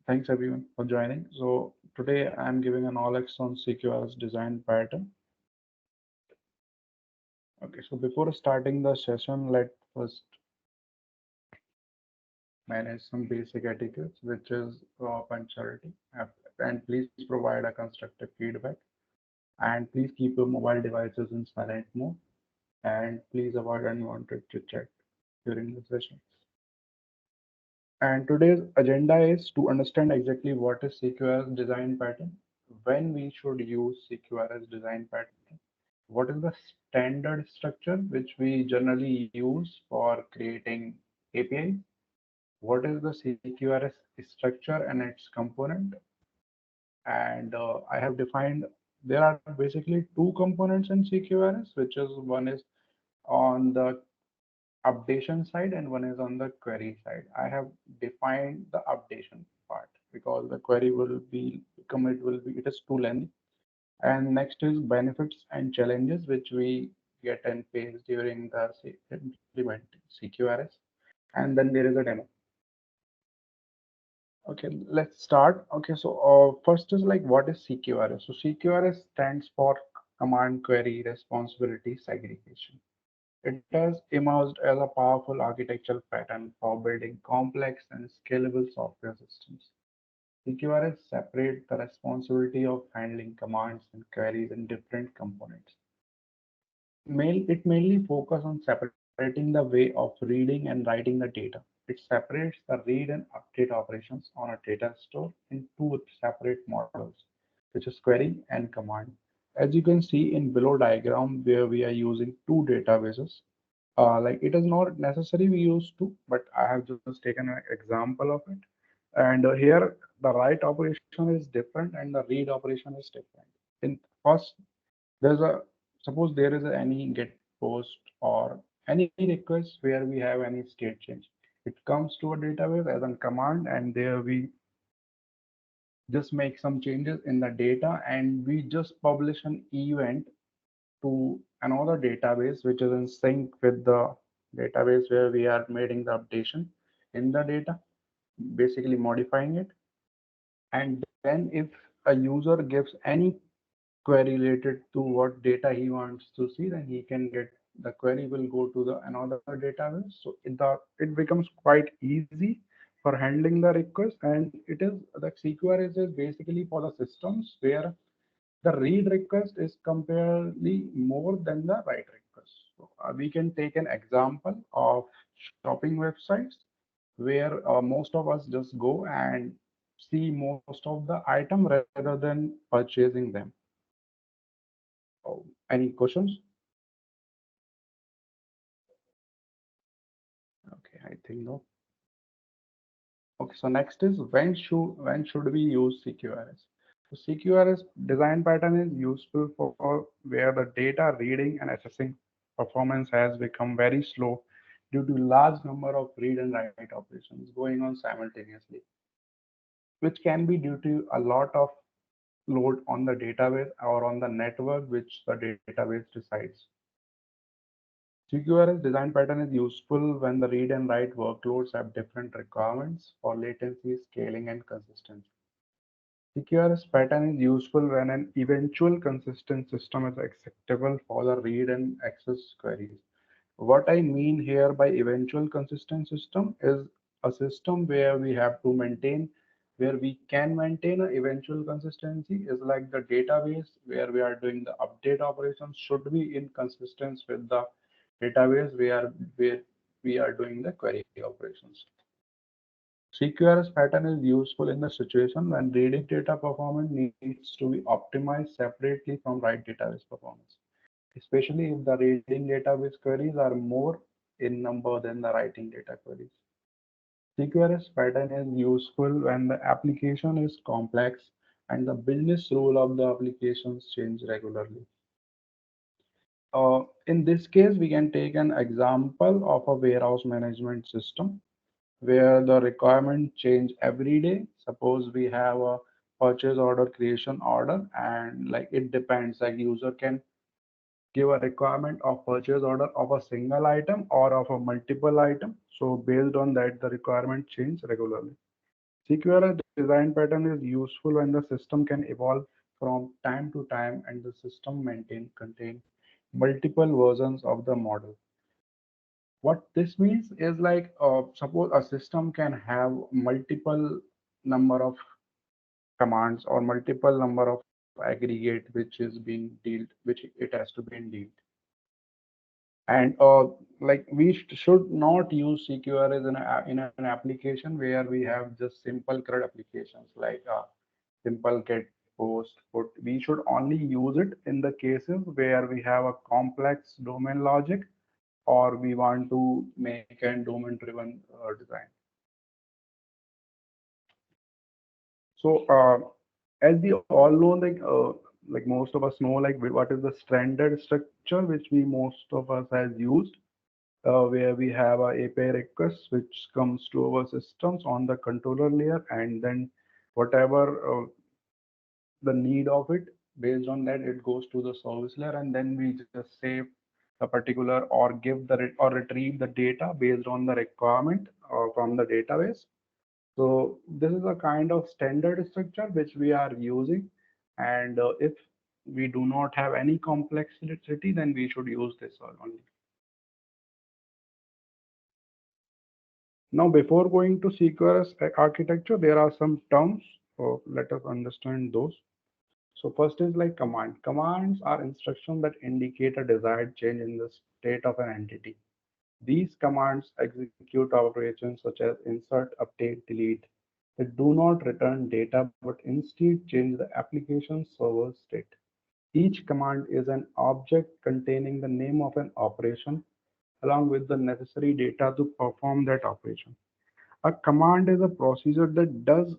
Thanks everyone for joining. So today I'm giving an all on CQRS design pattern. Okay, so before starting the session, let first manage some basic etiquettes, which is punctuality. And please provide a constructive feedback. And please keep your mobile devices in silent mode. And please avoid unwanted chit chat during the session. And today's agenda is to understand exactly what is CQRS design pattern, when we should use CQRS design pattern, what is the standard structure which we generally use for creating APIs, what is the CQRS structure and its component, and I have defined there are basically two components in CQRS, which is one is on the updation side and one is on the query side. I have defined the updation part because the query will be it is too lengthy. And next is benefits and challenges which we get and face during the implement CQRS. And then there is a demo. Okay, let's start. Okay, so first is like what is CQRS? So CQRS stands for Command Query Responsibility Segregation. It has emerged as a powerful architectural pattern for building complex and scalable software systems. CQRS separates the responsibility of handling commands and queries in different components. It mainly focuses on separating the way of reading and writing the data. It separates the read and update operations on a data store in two separate models, which is query and command. As you can see in below diagram where we are using two databases, like it is not necessary we use two, but I have just taken an example of it. And here the write operation is different and the read operation is different. In first, there's a suppose there is any get post or any request where we have any state change. It comes to a database as a command, and there we just make some changes in the data, and we just publish an event to another database which is in sync with the database where we are making the updation in the data, basically modifying it. And then if a user gives any query related to what data he wants to see, then he can get the query will go to the another database. So it becomes quite easy for handling the request, and it is the CQRS is basically for the systems where the read request is comparatively more than the write request. So, we can take an example of shopping websites where most of us just go and see most of the item rather than purchasing them. Oh, any questions? Okay, I think no. Okay, so next is when should we use CQRS? So CQRS design pattern is useful for where the data reading and assessing performance has become very slow due to large number of read and write operations going on simultaneously, which can be due to a lot of load on the database or on the network which the database resides. CQRS design pattern is useful when the read and write workloads have different requirements for latency, scaling, and consistency. CQRS pattern is useful when an eventual consistent system is acceptable for the read and access queries. What I mean here by eventual consistent system is a system where we have to maintain, where we can maintain an eventual consistency is like the database where we are doing the update operations should be in consistence with the database where we are doing the query operations. CQRS pattern is useful in the situation when reading data performance needs to be optimized separately from write database performance, especially if the reading database queries are more in number than the writing data queries. CQRS pattern is useful when the application is complex and the business rule of the applications change regularly. In this case, we can take an example of a warehouse management system where the requirement change every day. Suppose we have a purchase order creation order, and like it depends, like user can give a requirement of purchase order of a single item or of a multiple item. So based on that, the requirement change regularly. CQRS design pattern is useful when the system can evolve from time to time and the system contain multiple versions of the model. What this means is like suppose a system can have multiple number of commands or multiple number of aggregate which is being dealt, which it has to be dealt. And like we should not use CQRS in an application where we have just simple CRUD applications like simple get post put. We should only use it in the cases where we have a complex domain logic or we want to make a domain driven design. So as we all know, like most of us know, like what is the standard structure which we most of us has used, where we have a API request which comes to our systems on the controller layer, and then whatever the need of it, based on that it goes to the service layer, and then we just save the particular or give or retrieve the data based on the requirement from the database. So this is a kind of standard structure which we are using. And if we do not have any complexity, then we should use this only. Now, before going to CQRS architecture, there are some terms. So let us understand those. So first is like command. Commands are instructions that indicate a desired change in the state of an entity. These commands execute operations such as insert, update, delete that do not return data but instead change the application server state. Each command is an object containing the name of an operation along with the necessary data to perform that operation. A command is a procedure that does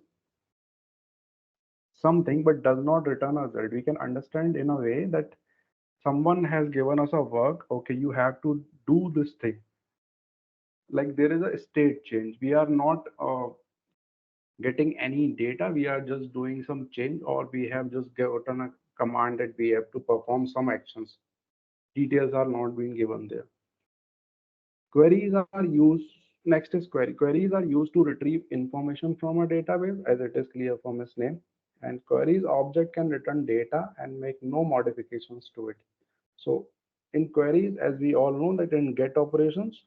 something but does not return a result. We can understand in a way that someone has given us a work, okay, you have to do this thing. Like there is a state change. We are not getting any data. We are just doing some change, or we have just gotten a command that we have to perform some actions. Details are not being given there. Queries are used. Next is query. Queries are used to retrieve information from a database, as it is clear from its name. And queries object can return data and make no modifications to it. So in queries, as we all know that in get operations,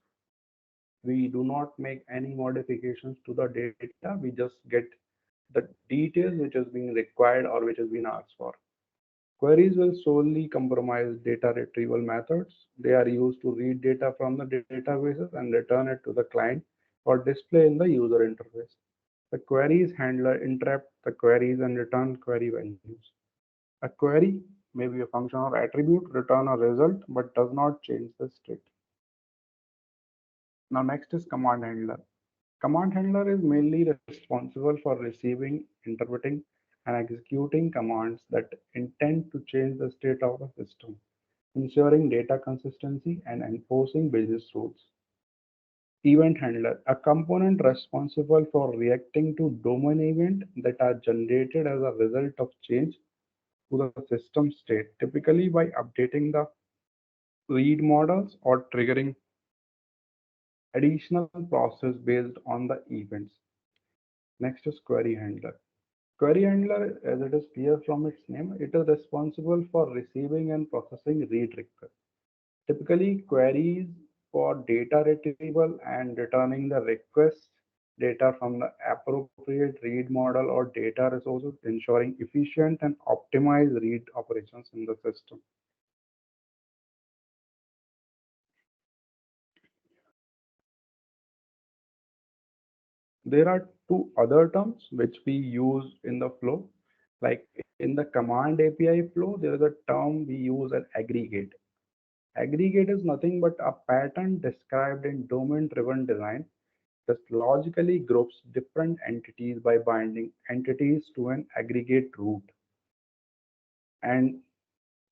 we do not make any modifications to the data. We just get the details which is being required or which is being asked for. Queries will solely compromise data retrieval methods. They are used to read data from the databases and return it to the client for display in the user interface. The queries handler interrupt the queries and return query values. A query may be a function or attribute, return a result, but does not change the state. Now next is command handler. Command handler is mainly responsible for receiving, interpreting, and executing commands that intend to change the state of the system, ensuring data consistency and enforcing business rules. Event handler, a component responsible for reacting to domain events that are generated as a result of change to the system state, typically by updating the read models or triggering additional process based on the events. Next is query handler. Query handler, as it is clear from its name, it is responsible for receiving and processing read requests. Typically, queries for data retrieval and returning the request data from the appropriate read model or data resources, ensuring efficient and optimized read operations in the system. There are two other terms which we use in the flow. Like in the command API flow, there is a term we use as aggregate. Aggregate is nothing but a pattern described in domain-driven design that logically groups different entities by binding entities to an aggregate root. And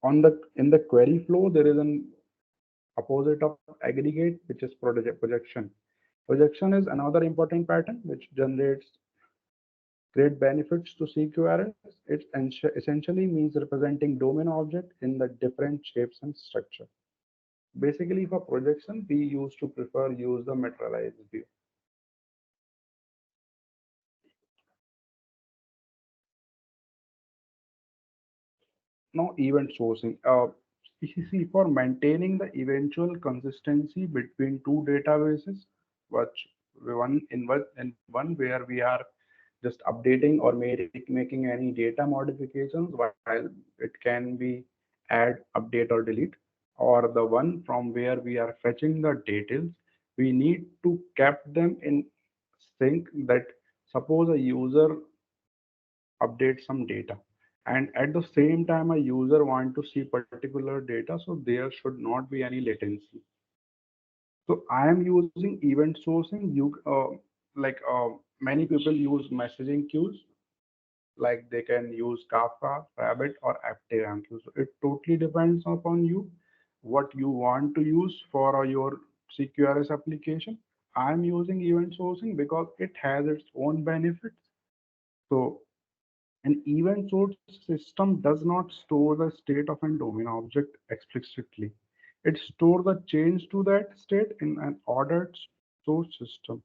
on the in the query flow, there is an opposite of aggregate, which is projection. Projection is another important pattern which generates great benefits to CQRS. It essentially means representing domain object in the different shapes and structure. Basically, for projection, we used to prefer use the materialized view. Now, event sourcing. You see, for maintaining the eventual consistency between two databases, which in one where we are just updating or making any data modifications, while it can be add, update, or delete, or the one from where we are fetching the details, we need to keep them in sync. That suppose a user update some data, and at the same time a user want to see particular data, so there should not be any latency. So I am using event sourcing. Like many people use messaging queues, like they can use Kafka, Rabbit, or ActiveMQ. So it totally depends upon you what you want to use for your CQRS application. I'm using event sourcing because it has its own benefits. So an event source system does not store the state of an domain object explicitly. It stores the change to that state in an ordered source system.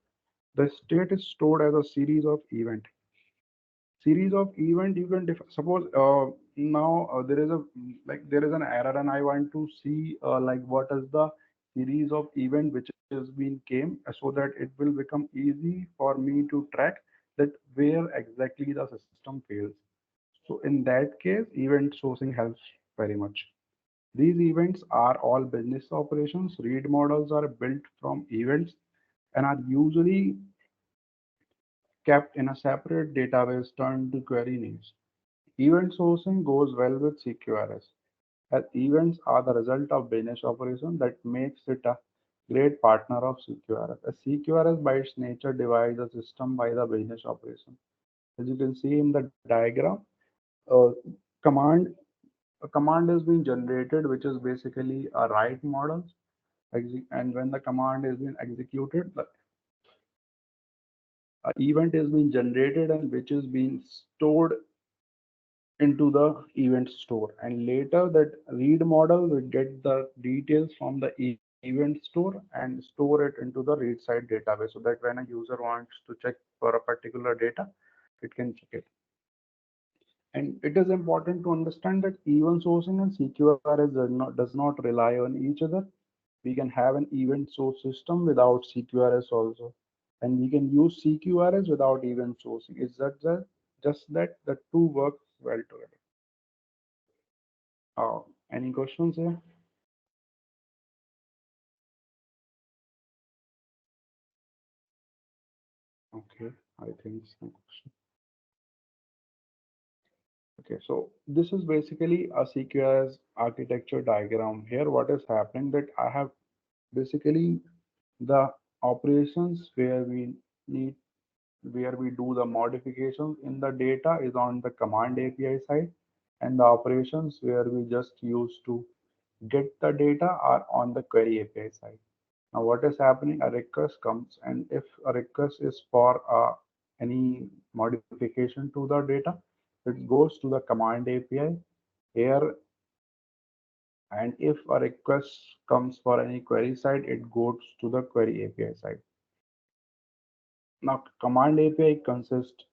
The state is stored as a series of event. Series of event you can suppose now there is a like there is an error, and I want to see like what is the series of event which has been came, so that it will become easy for me to track that where exactly the system fails. So in that case, event sourcing helps very much. These events are all business operations. Read models are built from events and are usually kept in a separate database turned to query names. Event sourcing goes well with CQRS, as events are the result of business operation that makes it a great partner of CQRS. A CQRS by its nature divides the system by the business operation. As you can see in the diagram, uh, command a command is being generated, which is basically a write model, and when the command is being executed, the event is being generated, and which is being stored into the event store, and later that read model will get the details from the event store and store it into the read side database, so that when a user wants to check for a particular data, it can check it. And it is important to understand that event sourcing and CQRS does not rely on each other. We can have an event source system without CQRS also, and we can use CQRS without event sourcing. It's just that the two work well together. Any questions here? Okay, I think some question. Okay, so this is basically a CQRS architecture diagram. Here, what is happening that I have basically the operations need where we do the modifications in the data is on the command API side, and the operations where we just use to get the data are on the query API side. Now, what is happening? A request comes, and if a request is for any modification to the data, it goes to the command API here, and if a request comes for any query side, it goes to the query API side. Now, command API consists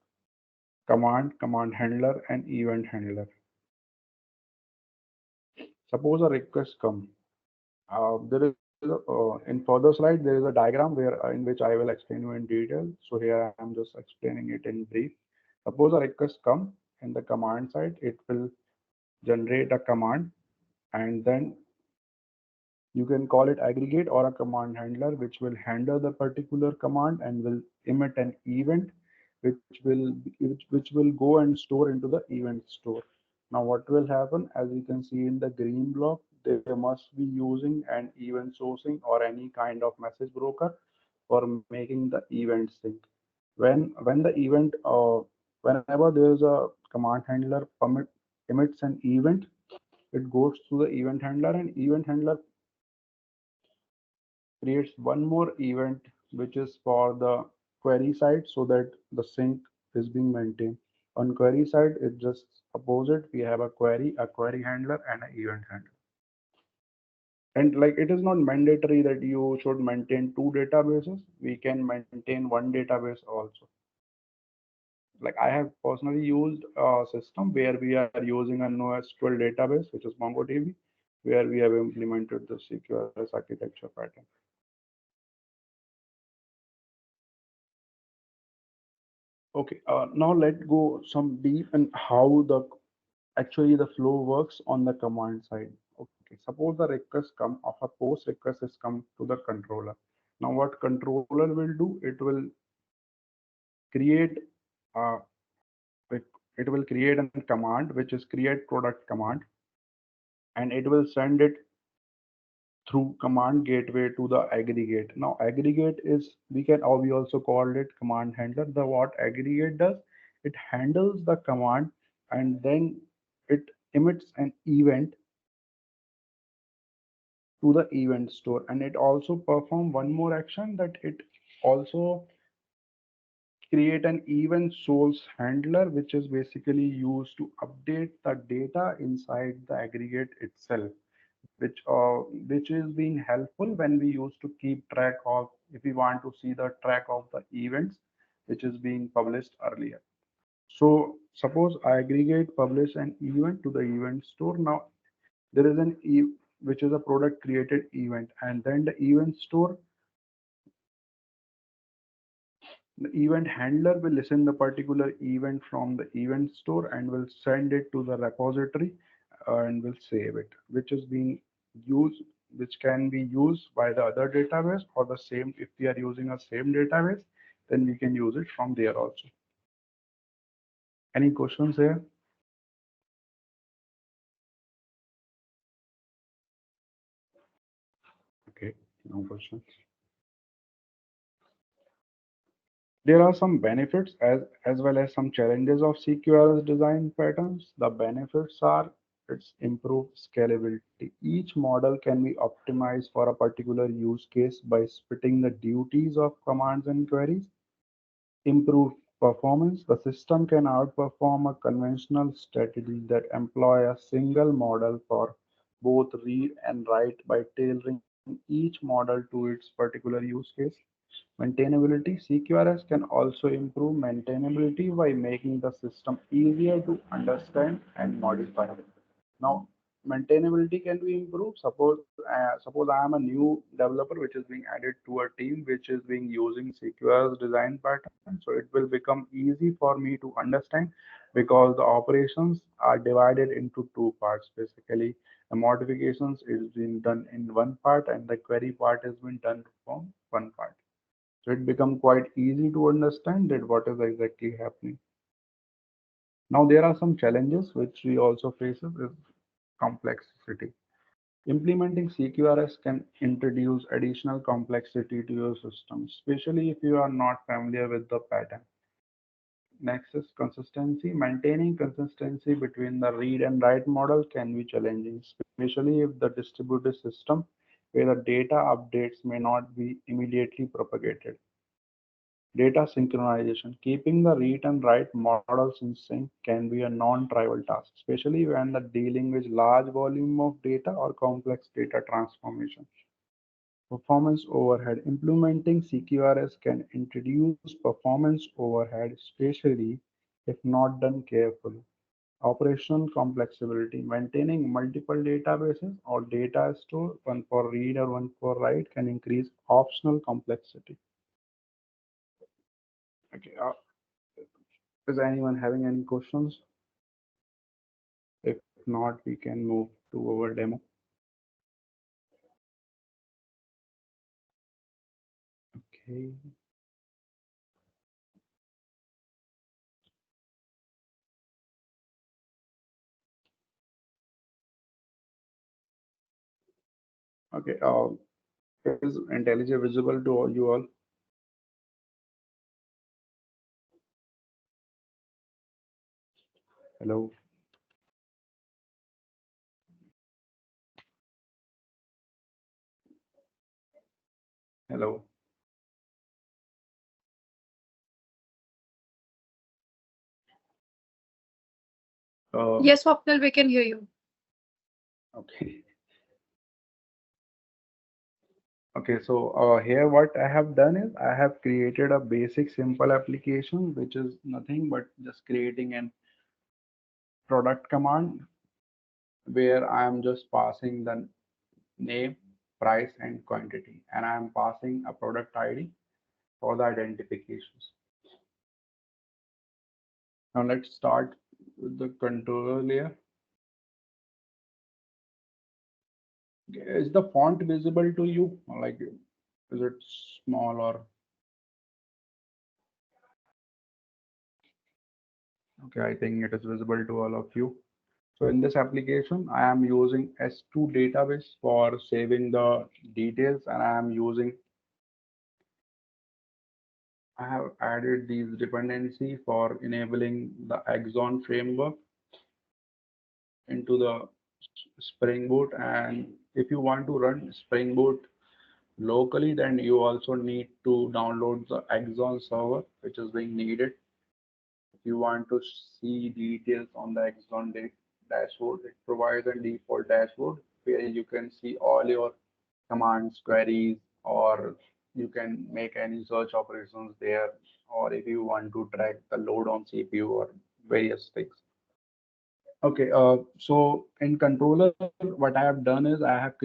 command handler, and event handler. Suppose a request come. There is in further slide there is a diagram where in which I will explain you in detail. So here I am just explaining it in brief. Suppose a request come in the command side, it will generate a command, and then you can call it aggregate or a command handler, which will handle the particular command and will emit an event, which will go and store into the event store. Now, what will happen? As you can see in the green block, they must be using an event sourcing or any kind of message broker for making the event sync. When the event, whenever there is a command handler emits an event, it goes to the event handler, and event handler creates one more event which is for the query side, so that the sync is being maintained. On query side, it just opposite. We have a query handler, and an event handler. And like it is not mandatory that you should maintain two databases. We can maintain one database also. Like I have personally used a system where we are using a NoSQL database, which is MongoDB, where we have implemented the CQRS architecture pattern. Okay, now let's go some deep in how the actually the flow works on the command side. Okay, suppose the request come of a post request is come to the controller. Now what controller will do? It will create uh, it it will create a command which is create product command, and it will send it through command gateway to the aggregate. Now aggregate is we also called it command handler. The what aggregate does, it handles the command and then it emits an event to the event store, and it also perform one more action, that it also create an event source handler, which is basically used to update the data inside the aggregate itself, which is being helpful when we used to keep track of, if we want to see the track of the events which is being published earlier. So suppose I aggregate publish an event to the event store. Now there is which is a product created event, and then the event store, the event handler will listen the particular event from the event store and will send it to the repository, and will save it, which is being used, which can be used by the other database, or the same, if we are using a same database, then we can use it from there also. Any questions here? Okay, no questions. There are some benefits as well as some challenges of CQRS design patterns. The benefits are its improved scalability. Each model can be optimized for a particular use case by splitting the duties of commands and queries. Improved performance. The system can outperform a conventional strategy that employ a single model for both read and write by tailoring each model to its particular use case. Maintainability. CQRS can also improve maintainability by making the system easier to understand and modify. Now, maintainability can be improved. Suppose I am a new developer which is being added to a team which is being using CQRS design pattern. So it will become easy for me to understand, because the operations are divided into two parts. Basically, the modifications is being done in one part and the query part has been done from one part. So it become quite easy to understand that what is exactly happening. Now there are some challenges which we also face is complexity. Implementing CQRS can introduce additional complexity to your system, especially if you are not familiar with the pattern. Next is consistency. Maintaining consistency between the read and write model can be challenging, especially if the distributed system where the data updates may not be immediately propagated. Data synchronization. Keeping the read and write models in sync can be a non-trivial task, especially when the dealing with large volume of data or complex data transformation. Performance overhead. Implementing CQRS can introduce performance overhead, especially if not done carefully. Operational complexity. Maintaining multiple databases or data store, one for read or one for write, can increase optional complexity. Okay. Is anyone having any questions? If not, we can move to our demo. Okay. Okay. Is IntelliJ visible to all you all? Hello. Hello. Yes, Swapnil, we can hear you. Okay. Okay, so here what I have done is I have created a basic simple application which is nothing but just creating an product command where I am just passing the name, price, and quantity, and I am passing a product ID for the identifications. Now let's start with the controller layer. Is the font visible to you? Like, is it small or okay? I think it is visible to all of you. So in this application, I am using S2 database for saving the details, and I have added these dependency for enabling the Axon framework into the Spring Boot. And if you want to run Spring Boot locally, then you also need to download the Axon server, which is being needed. If you want to see details on the Axon dashboard, it provides a default dashboard where you can see all your commands, queries, or you can make any search operations there, or if you want to track the load on CPU or various things. Okay, so in controller, what I have done is I have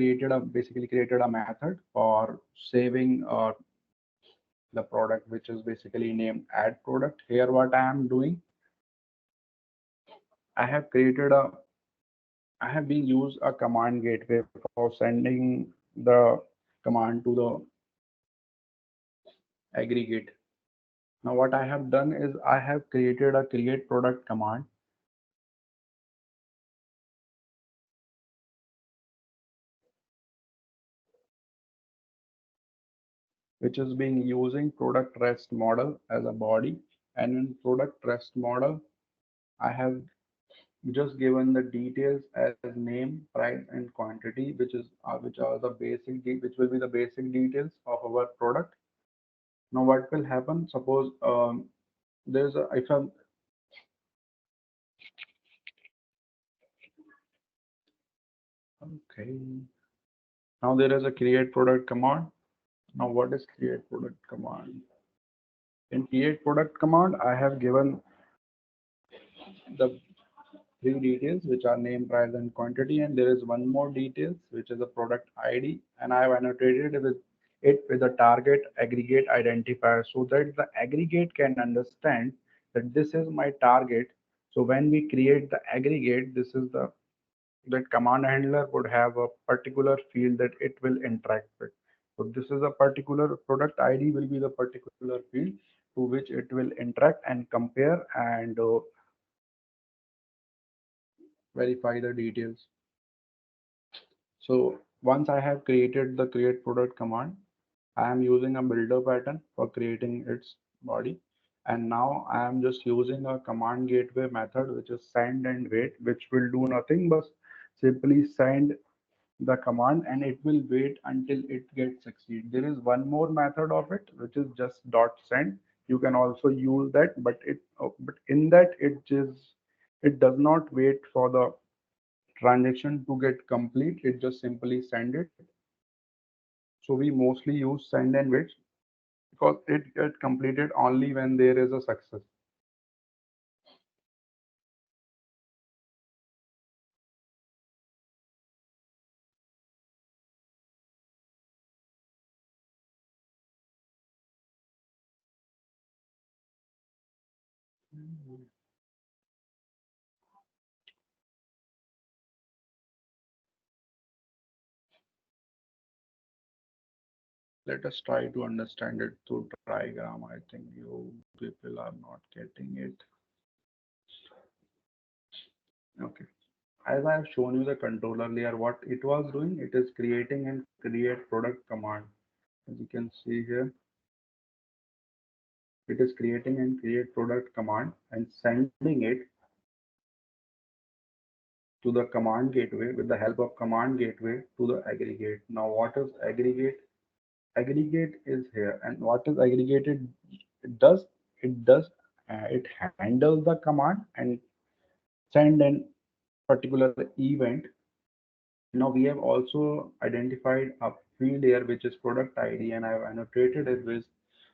basically created a method for saving the product, which is basically named add product. Here, what I am doing, I have created a I have been used a command gateway for sending the command to the aggregate. Now what I have done is I have created a create product command which is being using product rest model as a body, and in product rest model I have just given the details as name, price, and quantity, which will be the basic details of our product. Now what will happen? Suppose there's a if I'm okay. Now there is a create product command. Now what is create product command? In create product command, I have given the three details which are name, price, and quantity, and there is one more details which is a product ID, and I have annotated with a target aggregate identifier so that the aggregate can understand that this is my target. So when we create the aggregate, this is the that command handler would have a particular field that it will interact with. So this is a particular product ID will be the particular field to which it will interact and compare and verify the details. So once I have created the create product command, I am using a builder pattern for creating its body. And now I am just using a command gateway method, which is send and wait, which will do nothing but simply send the command and it will wait until it gets succeed. There is one more method of it, which is just dot send. You can also use that, but in that it does not wait for the transaction to get complete. It just simply send it. So we mostly use send and wait because it gets completed only when there is a success. Let us try to understand it through diagram. I think you people are not getting it. Okay. As I have shown you the controller layer, what it was doing, it is creating and create product command. As you can see here, it is creating and create product command and sending it to the command gateway with the help of command gateway to the aggregate. Now, what is aggregate? Aggregate is here, and what is aggregated? It does it does it handles the command and send an particular event. Now we have also identified a field here which is product ID, and I've annotated it with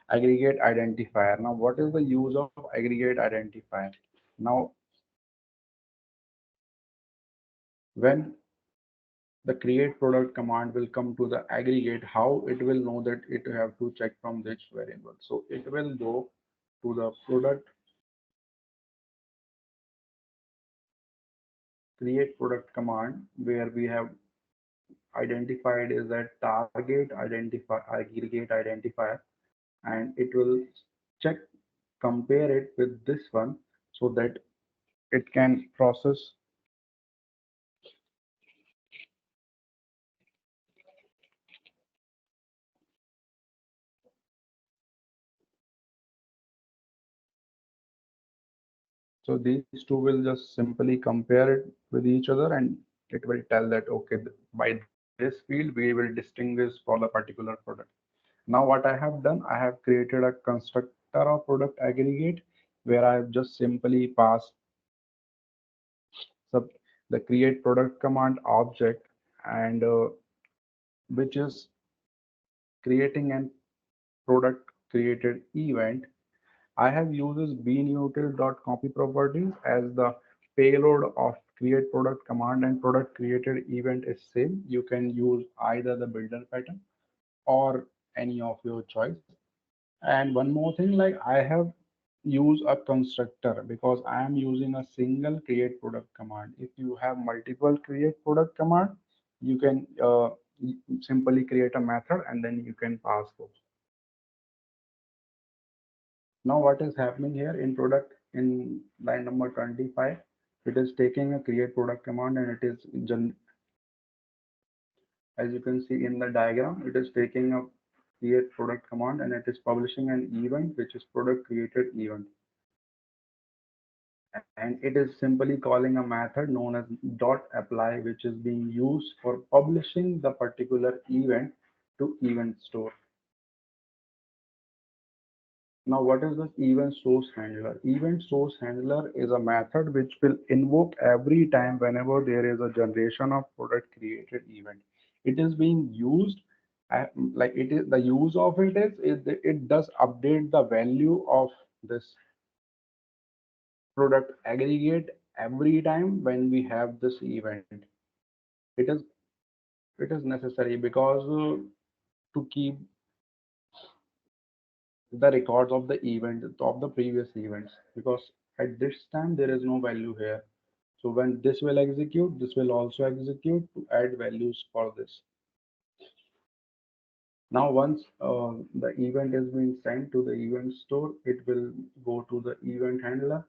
aggregate identifier. Now, what is the use of aggregate identifier? Now, when the create product command will come to the aggregate, how it will know that it have to check from which variable? So it will go to the product create product command where we have identified is that target identify aggregate identifier, and it will check compare it with this one so that it can process. So these two will just simply compare it with each other, and it will tell that okay, by this field we will distinguish for the particular product. Now what I have done, I have created a constructor of product aggregate where I have just simply passed sub the create product command object, and which is creating an product created event. I have uses bnutil.copy properties as the payload of create product command, and product created event is same. You can use either the builder pattern or any of your choice. And one more thing, like I have used a constructor because I am using a single create product command. If you have multiple create product command, you can simply create a method and then you can pass those. Now what is happening here in product in line number 25, it is taking a create product command, and it is as you can see in the diagram, it is taking a create product command and it is publishing an event which is product created event, and it is simply calling a method known as dot apply, which is being used for publishing the particular event to event store. Now, what is this event source handler? Event source handler is a method which will invoke every time whenever there is a generation of product created event. It is being used like it is the use of it does update the value of this product aggregate every time when we have this event. It is it is necessary because to keep the records of the event of the previous events, because at this time there is no value here. So when this will execute, this will also execute to add values for this. Now once the event is being sent to the event store, it will go to the event handler,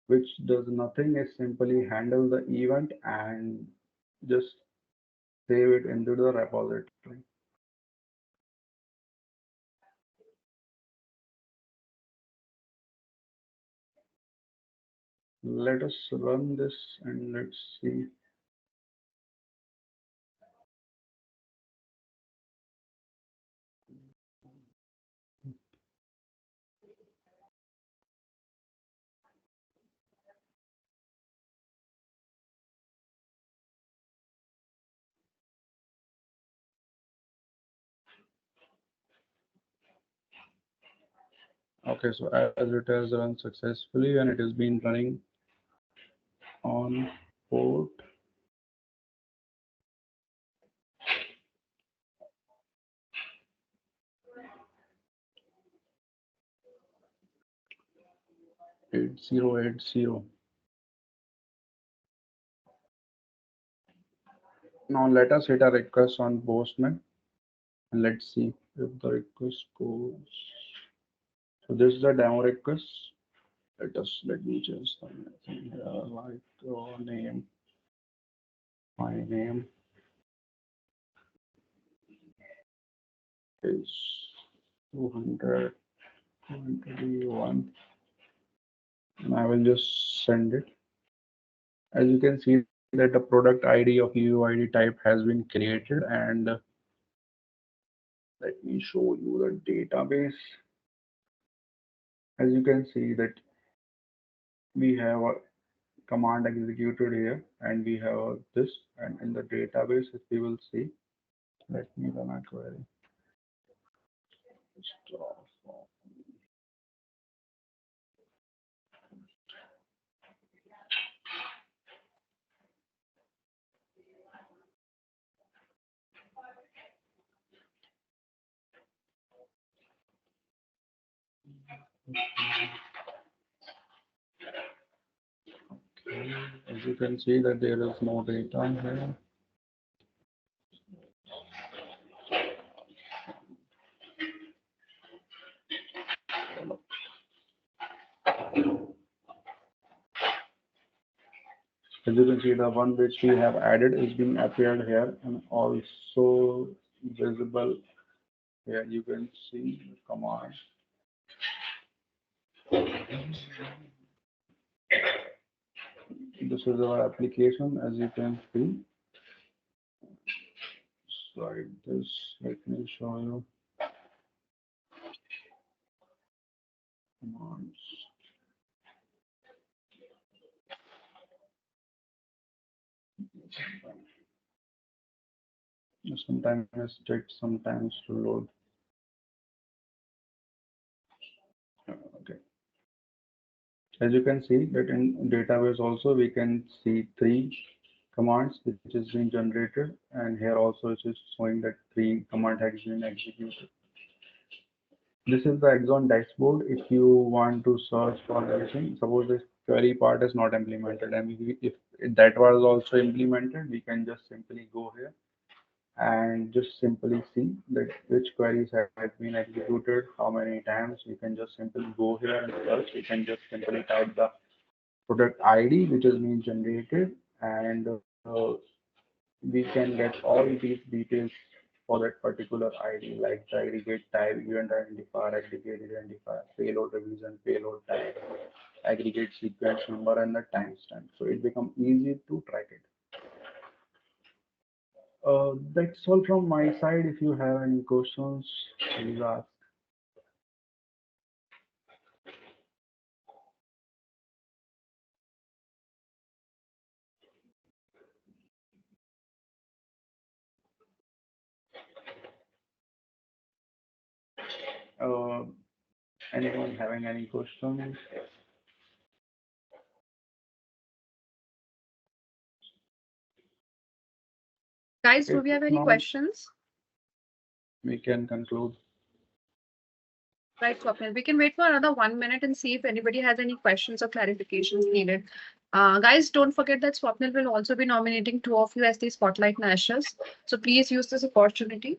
which does nothing, is simply handle the event and just save it into the repository. Let us run this and let's see. Okay, so as it has run successfully and it has been running on port 8080. Now let us hit a request on Postman and let's see if the request goes. So this is the demo request. Let me change something here, like name, my name is 221, and I will just send it. As you can see that the product ID of UUID type has been created, and let me show you the database. As you can see that we have command executed here, and we have this, and in the database, if we will see, let me run a query. As you can see that there is no data here. As you can see, the one which we have added is being appeared here and also visible here. You can see the command. This is our application, as you can see. Slide this. Let me show you commands. Sometimes it takes some time to load. Okay. As you can see that in database also we can see 3 commands which is being generated, and here also it is showing that 3 command has been executed. This is the Axon dashboard. If you want to search for anything, suppose this query part is not implemented, and if that was also implemented, we can just simply go here and just simply see that which queries have been executed, how many times. We can just simply go here and search. We can just simply type the product ID which is being generated, and we can get all these details for that particular ID, like the aggregate type, event identifier, aggregate identifier, payload revision, payload type, aggregate sequence number, and the timestamp. So it becomes easy to track it. That's all from my side. If you have any questions, please ask. Anyone having any questions? Guys, do If we have any not, questions? we can conclude. Right, Swapnil. We can wait for another 1 minute and see if anybody has any questions or clarifications needed. Guys, don't forget that Swapnil will also be nominating 2 of you as the Spotlight Nashers. So please use this opportunity.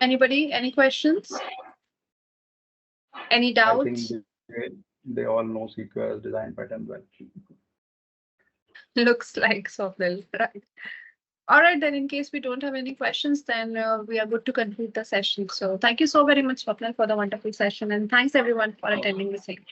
Anybody, any questions? Any doubts? I think they all know CQRS design pattern well. Looks like Swapnil, right? All right, then in case we don't have any questions, then we are good to conclude the session. So thank you so very much, Swapnil, for the wonderful session. And thanks everyone for attending the same.